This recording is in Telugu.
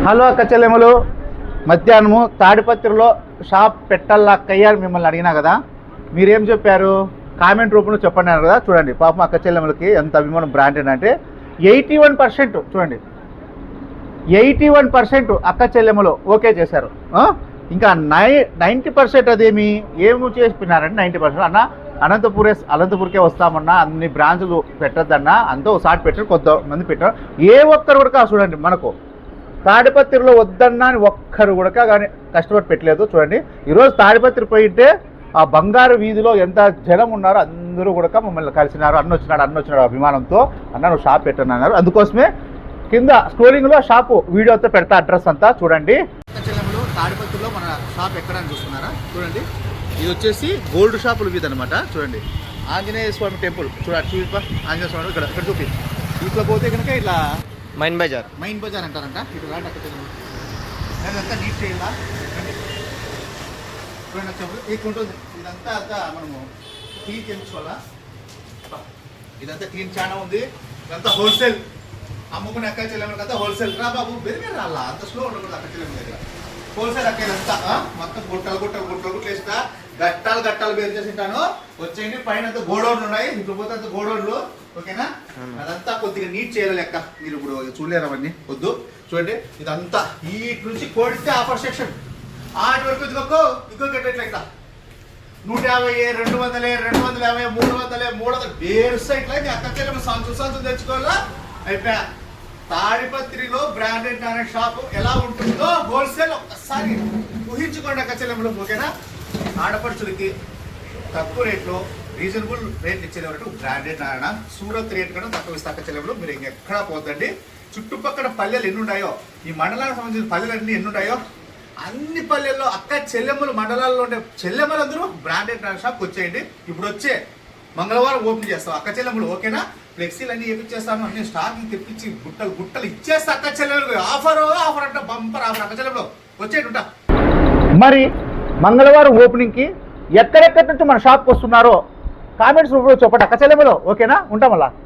హలో అక్క చెల్లెములు, మధ్యాహ్నము తాడిపత్రిలో షాప్ పెట్టాలా అక్కయ్య అని మిమ్మల్ని అడిగినా కదా, మీరేం చెప్పారు? కామెంట్ రూపంలో చెప్పండి కదా. చూడండి, పాపం అక్క చెల్లెములకి ఎంత అభిమానం బ్రాండెడ్ అంటే 81% చూడండి, 81% అక్క చెల్లెములు ఓకే చేశారు. ఇంకా 90% అదేమి ఏమి చేసిపోయినారంటే 90% అన్న అనంతపూర్కే వస్తామన్నా, అన్ని బ్రాంచులు పెట్టద్దన్నా, అంతా ఒకసారి పెట్టారు, కొంతమంది పెట్టారు. ఏ ఒక్కరు కూడా చూడండి, మనకు తాడిపత్రిలో వద్దన్నా అని ఒక్కరు కూడా కానీ కష్టపడి పెట్టలేదు. చూడండి, ఈరోజు తాడిపత్రి పోయింటే ఆ బంగారు వీధిలో ఎంత జనం ఉన్నారో అందరూ కూడా మమ్మల్ని కలిసినారు. అన్న వచ్చినాడు అభిమానంతో, అన్న నువ్వు షాప్ పెట్టన్నారు. అందుకోసమే కింద స్క్రోలింగ్లో షాపు వీడియోతో పెడతా, అడ్రస్ అంతా చూడండి. తాడిపత్రిలో మన షాప్ ఎక్కడానికి చూస్తున్నారా? చూడండి, ఇది వచ్చేసి గోల్డ్ షాపుల వీధి అనమాట. చూడండి, ఆంజనేయ స్వామి టెంపుల్ చూడండి, ఆంజనేయ స్వామి ఇక్కడ చూపి. ఇట్లా పోతే కనుక ఇట్లా మైన్ బజార్ అంటారంట. ఇటు రాండి అక్కడ అంతా నీట్ చేయాలా చూడండి, ఉంటుంది ఇదంతా అంతా మనము క్లీన్ చేయించుకోవాలా. ఇదంతా క్లీన్ చాలా ఉంది. ఇదంతా హోల్సేల్ అమ్ముకునే అక్క చెల్లెమ్మలకి అంతా హోల్సేల్ రా బాబు, బెరిగే రాలా, అంత స్లో ఉండకూడదు అక్క చెల్లెమ్మ దగ్గర. హోల్సేల్ అక్కడంతా మొత్తం గుట్టలు వేస్తా, గట్టాలు బేర్ చేసింటాను. వచ్చేయండి, పైన అంతా గోడౌన్లు ఉన్నాయి, ఇప్పుడు పోతే అంత గోడౌన్లు. ఓకేనా? అదంతా కొద్దిగా నీట్ చేయాలి లెక్క. మీరు ఇప్పుడు చూడలేరు అవన్నీ, వద్దు. చూడండి, ఇదంతా ఈ నుంచి కోడితే ఆఫర్ సెక్షన్ ఆటి వరకు ఇంకో గట్ట 150, 200, 250, 300 వేరు సైట్ల అక్క చెల్లెమ్మ సంచులు తెచ్చుకోవాలా. అయిపోయా. తాడిపత్రిలో బ్రాండెడ్ అనే షాపు ఎలా ఉంటుందో హోల్సేల్ ఒక్కసారి ఊహించుకోండి అక్క చెల్లెమ్మలు. ఓకేనా? ఆడపడుచులకి తక్కువ రేట్లో రీజనబుల్ రేట్ ఇచ్చేవారు బ్రాండెడ్ నారాయణ. సూరత్ రేట్ కన్నా తక్కువ ఇస్తే అక్క చెల్లెమ్మలు మీరు ఇంకెక్కడా పోద్దండి. చుట్టుపక్కల పల్లెలు ఎన్ని ఉన్నాయో, ఈ మండలానికి సంబంధించిన పల్లెలన్నీ ఎన్ని ఉన్నాయో అన్ని పల్లెల్లో అక్క చెల్లెమ్మలు మండలాల్లో ఉండే చెల్లెమ్మలందరూ బ్రాండెడ్ నారాయణ షాప్కి వచ్చేయండి. ఇప్పుడు వచ్చే మంగళవారం ఓపెన్ చేస్తాం అక్క చెల్లెమ్మలు. ఓకేనా? ఫ్లెక్సీలు అన్ని వేపించేస్తాను, అన్ని స్టాక్ తెప్పించి గుట్టలు ఇచ్చేస్తా అక్క చెల్లెమ్మలు. ఆఫర్ అంటే బంపర్ ఆఫర్ అక్క చెల్లెమ్మలు వచ్చేటుంటా. మరి మంగళవారం ఓపెనింగ్కి ఎక్కడెక్కడి నుంచి మన షాప్కి వస్తున్నారో కామెంట్స్ రూపంలో చెప్పండి అక్క చెల్లెమ్మలు. ఓకేనా? ఉంటాం అలా.